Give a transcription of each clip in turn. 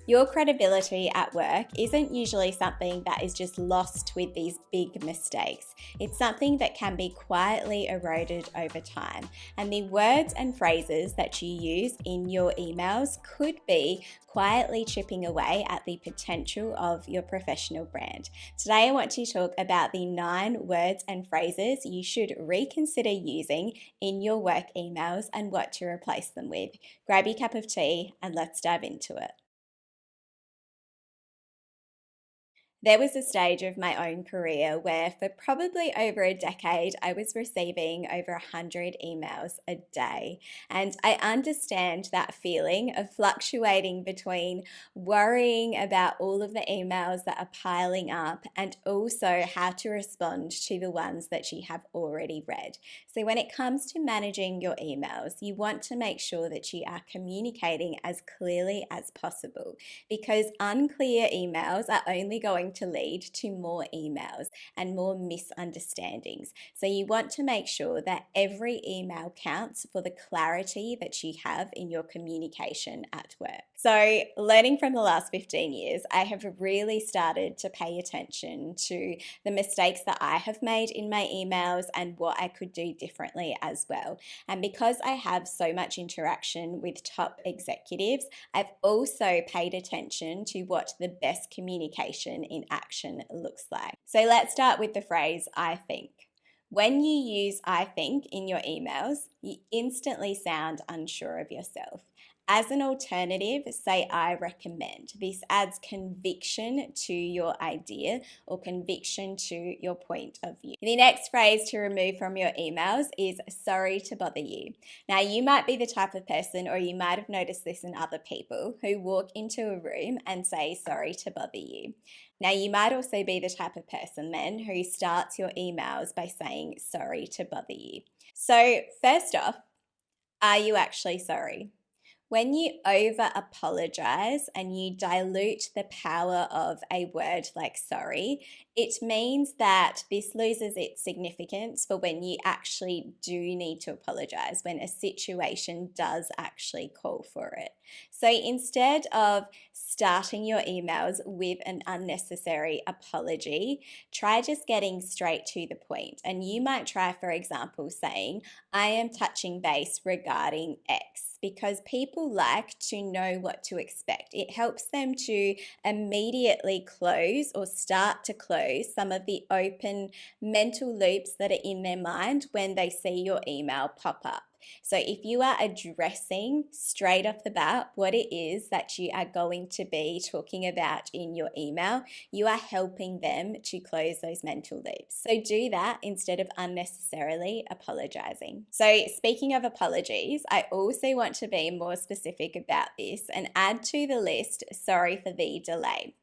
Your credibility at work isn't usually something that is just lost with these big mistakes. It's something that can be quietly eroded over time. And the words and phrases that you use in your emails could be quietly chipping away at the potential of your professional brand. Today, I want to talk about the 9 words and phrases you should reconsider using in your work emails and what to replace them with. Grab your cup of tea and let's dive into it. There was a stage of my own career where, for probably over a decade, I was receiving over 100 emails a day. And I understand that feeling of fluctuating between worrying about all of the emails that are piling up and also how to respond to the ones that you have already read. So, when it comes to managing your emails, you want to make sure that you are communicating as clearly as possible, because unclear emails are only going to lead to more emails and more misunderstandings. So you want to make sure that every email counts for the clarity that you have in your communication at work. So, learning from the last 15 years, I have really started to pay attention to the mistakes that I have made in my emails and what I could do differently as well. And because I have so much interaction with top executives, I've also paid attention to what the best communication in action looks like. So let's start with the phrase, I think. When you use I think in your emails, you instantly sound unsure of yourself. As an alternative, say I recommend. This adds conviction to your idea or conviction to your point of view. The next phrase to remove from your emails is sorry to bother you. Now, you might be the type of person, or you might have noticed this in other people, who walk into a room and say sorry to bother you. Now, you might also be the type of person then who starts your emails by saying sorry to bother you. So, first off, are you actually sorry? When you over apologize and you dilute the power of a word like sorry, it means that this loses its significance for when you actually do need to apologize, when a situation does actually call for it. So instead of starting your emails with an unnecessary apology, try just getting straight to the point. And you might try, for example, saying, I am touching base regarding X, because people like to know what to expect. It helps them to immediately close or start to close some of the open mental loops that are in their mind when they see your email pop up. So if you are addressing straight off the bat what it is that you are going to be talking about in your email, you are helping them to close those mental loops. So do that instead of unnecessarily apologizing. So speaking of apologies, I also want to be more specific about this and add to the list, sorry for the delay.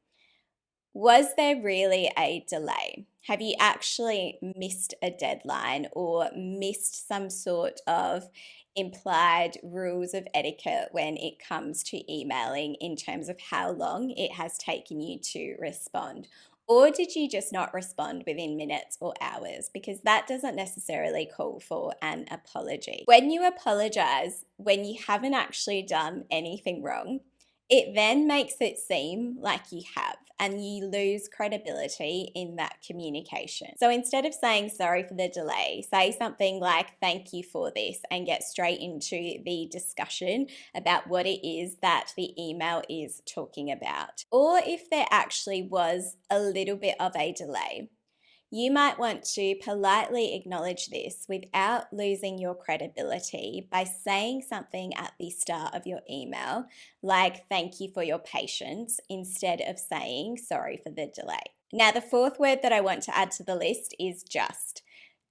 Was there really a delay? Have you actually missed a deadline or missed some sort of implied rules of etiquette when it comes to emailing in terms of how long it has taken you to respond? Or did you just not respond within minutes or hours? Because that doesn't necessarily call for an apology. When you apologize, when you haven't actually done anything wrong, it then makes it seem like you have, and you lose credibility in that communication. So instead of saying sorry for the delay, say something like thank you for this and get straight into the discussion about what it is that the email is talking about. Or if there actually was a little bit of a delay, you might want to politely acknowledge this without losing your credibility by saying something at the start of your email, like thank you for your patience, instead of saying sorry for the delay. Now, the fourth word that I want to add to the list is just.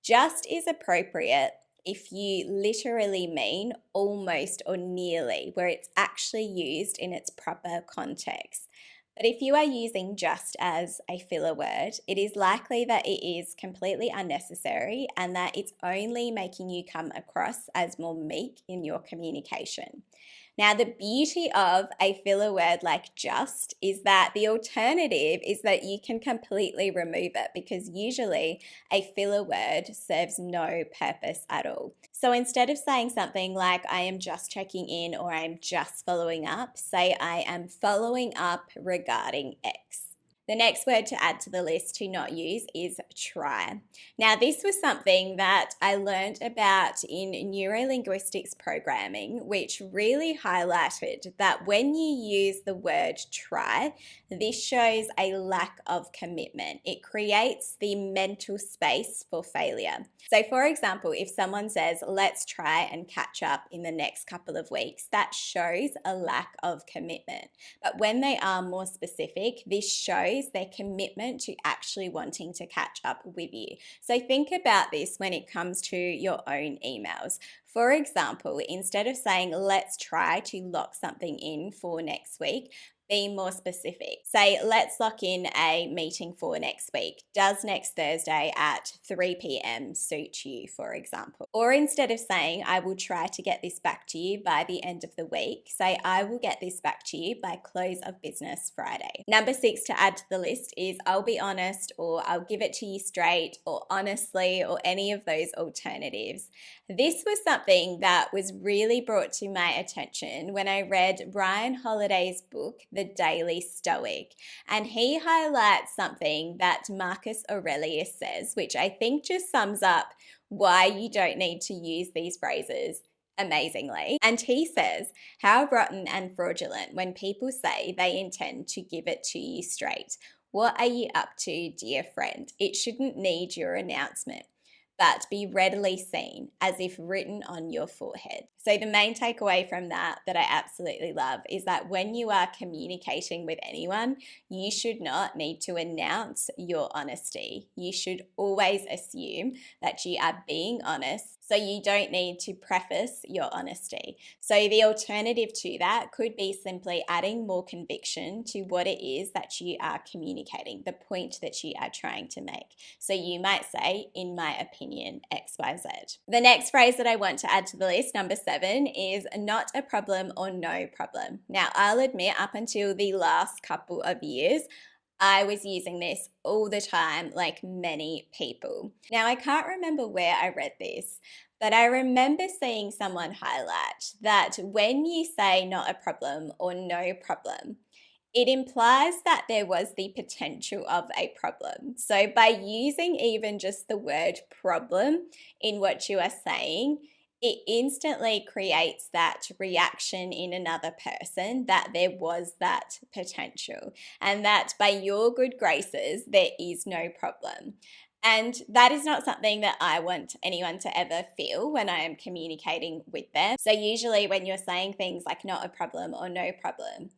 Just is appropriate if you literally mean almost or nearly, where it's actually used in its proper context. But if you are using just as a filler word, it is likely that it is completely unnecessary and that it's only making you come across as more meek in your communication. Now, the beauty of a filler word like just is that the alternative is that you can completely remove it, because usually a filler word serves no purpose at all. So instead of saying something like, I am just checking in or I am just following up, say, I am following up regarding X. The next word to add to the list to not use is try. Now, this was something that I learned about in neurolinguistics programming, which really highlighted that when you use the word try, this shows a lack of commitment. It creates the mental space for failure. So, for example, if someone says, let's try and catch up in the next couple of weeks, that shows a lack of commitment. But when they are more specific, this shows their commitment to actually wanting to catch up with you. So think about this when it comes to your own emails. For example, instead of saying, let's try to lock something in for next week, be more specific. Say, let's lock in a meeting for next week. Does next Thursday at 3 p.m. suit you, for example? Or instead of saying, I will try to get this back to you by the end of the week, say, I will get this back to you by close of business Friday. Number 6 to add to the list is I'll be honest, or I'll give it to you straight, or honestly, or any of those alternatives. This was something that was really brought to my attention when I read Ryan Holiday's book, The Daily Stoic. And he highlights something that Marcus Aurelius says, which I think just sums up why you don't need to use these phrases amazingly. And he says, how rotten and fraudulent when people say they intend to give it to you straight. What are you up to, dear friend? It shouldn't need your announcement, but be readily seen, as if written on your forehead. So the main takeaway from that I absolutely love is that when you are communicating with anyone, you should not need to announce your honesty. You should always assume that you are being honest, so you don't need to preface your honesty. So the alternative to that could be simply adding more conviction to what it is that you are communicating, the point that you are trying to make. So you might say, in my opinion, XYZ. The next phrase that I want to add to the list, number 7, is not a problem or no problem. Now, I'll admit, up until the last couple of years, I was using this all the time, like many people. Now, I can't remember where I read this, but I remember seeing someone highlight that when you say not a problem or no problem, it implies that there was the potential of a problem. So by using even just the word problem in what you are saying, it instantly creates that reaction in another person that there was that potential, and that by your good graces, there is no problem. And that is not something that I want anyone to ever feel when I am communicating with them. So usually when you're saying things like not a problem or no problem,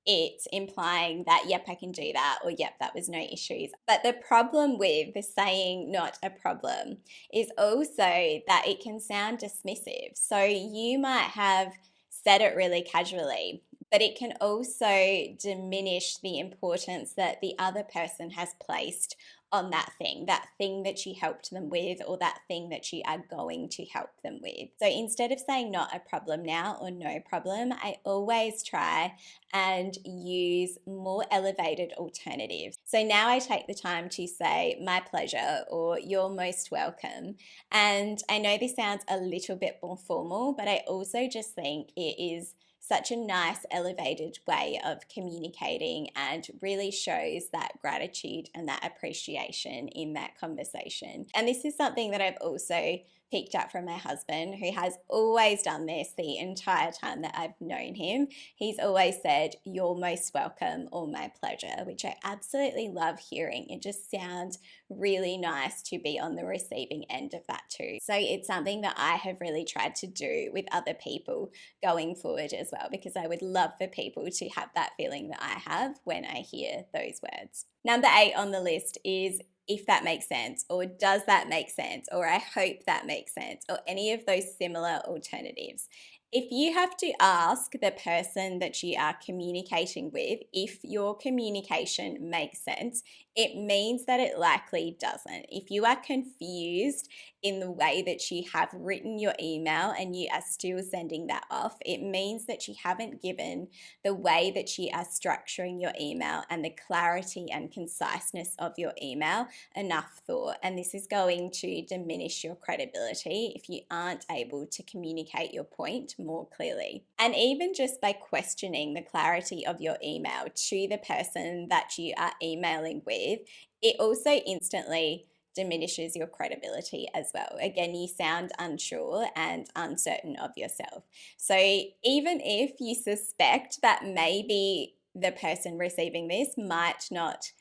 it's implying that, yep, I can do that, or yep, that was no issues. But the problem with the saying not a problem is also that it can sound dismissive. So you might have said it really casually, but it can also diminish the importance that the other person has placed on that thing that you helped them with, or that thing that you are going to help them with. So instead of saying not a problem now or no problem, I always try and use more elevated alternatives. So now I take the time to say my pleasure or you're most welcome. And I know this sounds a little bit more formal, but I also just think it is such a nice elevated way of communicating and really shows that gratitude and that appreciation in that conversation. And this is something that I've also picked up from my husband, who has always done this the entire time that I've known him. He's always said, you're most welcome or my pleasure, which I absolutely love hearing. It just sounds really nice to be on the receiving end of that too. So it's something that I have really tried to do with other people going forward as well, because I would love for people to have that feeling that I have when I hear those words. Number 8 on the list is if that makes sense, or does that make sense, or I hope that makes sense, or any of those similar alternatives. If you have to ask the person that you are communicating with if your communication makes sense, it means that it likely doesn't. If you are confused in the way that you have written your email and you are still sending that off, it means that you haven't given the way that you are structuring your email and the clarity and conciseness of your email enough thought. And this is going to diminish your credibility if you aren't able to communicate your point more clearly. And even just by questioning the clarity of your email to the person that you are emailing with, it also instantly diminishes your credibility as well. Again, you sound unsure and uncertain of yourself. So even if you suspect that maybe the person receiving this might not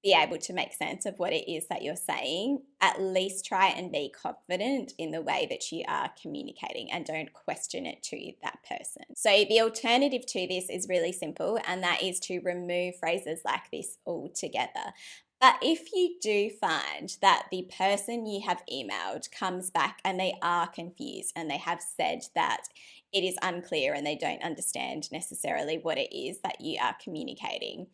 be able to make sense of what it is that you're saying, at least try and be confident in the way that you are communicating and don't question it to that person. So, the alternative to this is really simple, and that is to remove phrases like this altogether. But if you do find that the person you have emailed comes back and they are confused and they have said that it is unclear and they don't understand necessarily what it is that you are communicating,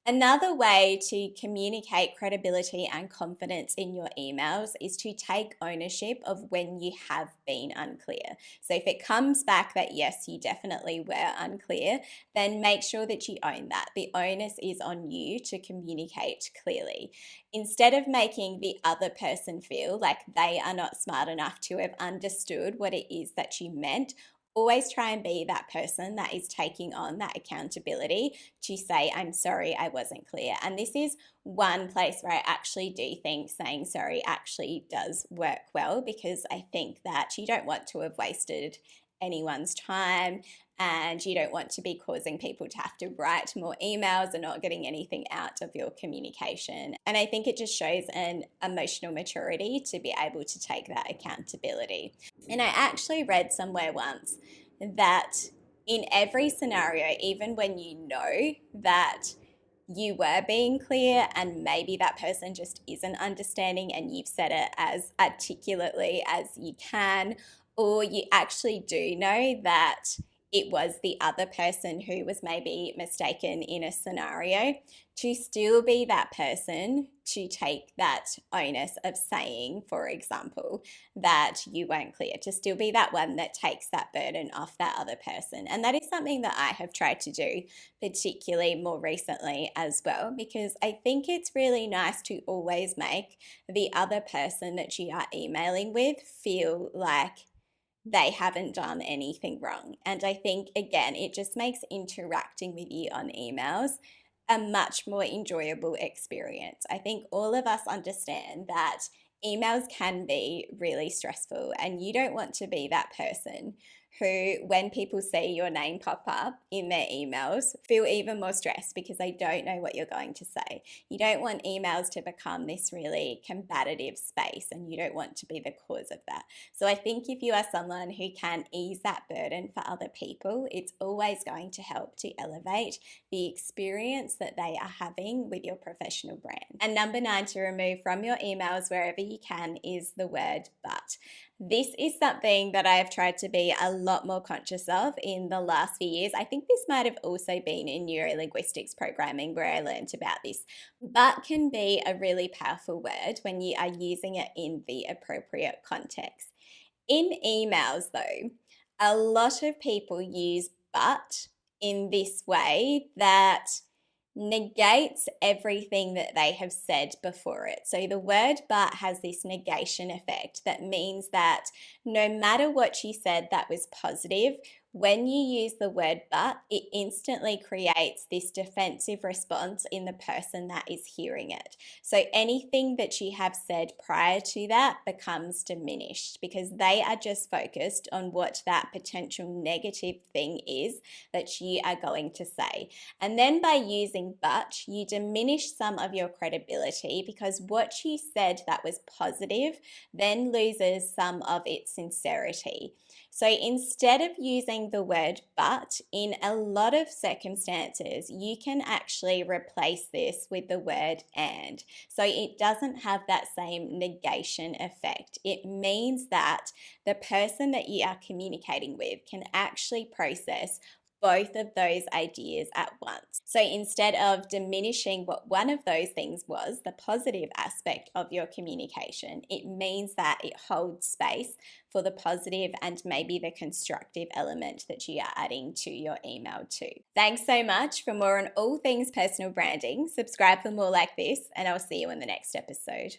another way to communicate credibility and confidence in your emails is to take ownership of when you have been unclear. So, if it comes back that yes, you definitely were unclear, then make sure that you own that. The onus is on you to communicate clearly. Instead of making the other person feel like they are not smart enough to have understood what it is that you meant, always try and be that person that is taking on that accountability to say, I'm sorry, I wasn't clear. And this is one place where I actually do think saying sorry actually does work well, because I think that you don't want to have wasted anyone's time and you don't want to be causing people to have to write more emails and not getting anything out of your communication. And I think it just shows an emotional maturity to be able to take that accountability. And I actually read somewhere once that in every scenario, even when you know that you were being clear and maybe that person just isn't understanding and you've said it as articulately as you can, or you actually do know that it was the other person who was maybe mistaken in a scenario, to still be that person to take that onus of saying, for example, that you weren't clear, to still be that one that takes that burden off that other person. And that is something that I have tried to do, particularly more recently as well, because I think it's really nice to always make the other person that you are emailing with feel like they haven't done anything wrong. And I think, again, it just makes interacting with you on emails a much more enjoyable experience. I think all of us understand that emails can be really stressful, and you don't want to be that person who, when people see your name pop up in their emails, feel even more stressed because they don't know what you're going to say. You don't want emails to become this really combative space, and you don't want to be the cause of that. So I think if you are someone who can ease that burden for other people, it's always going to help to elevate the experience that they are having with your professional brand. And number 9 to remove from your emails wherever you can is the word but. This is something that I have tried to be a lot more conscious of in the last few years. I think this might have also been in neurolinguistics programming where I learned about this. But can be a really powerful word when you are using it in the appropriate context. In emails, though, a lot of people use but in this way that negates everything that they have said before it. So the word but has this negation effect that means that no matter what you said that was positive, when you use the word but, it instantly creates this defensive response in the person that is hearing it. So anything that you have said prior to that becomes diminished because they are just focused on what that potential negative thing is that you are going to say. And then by using but, you diminish some of your credibility because what you said that was positive then loses some of its sincerity. So instead of using the word but, in a lot of circumstances, you can actually replace this with the word and. So it doesn't have that same negation effect. It means that the person that you are communicating with can actually process both of those ideas at once. So instead of diminishing what one of those things was, the positive aspect of your communication, it means that it holds space for the positive and maybe the constructive element that you are adding to your email too. Thanks so much. For more on all things personal branding, subscribe for more like this, and I'll see you in the next episode.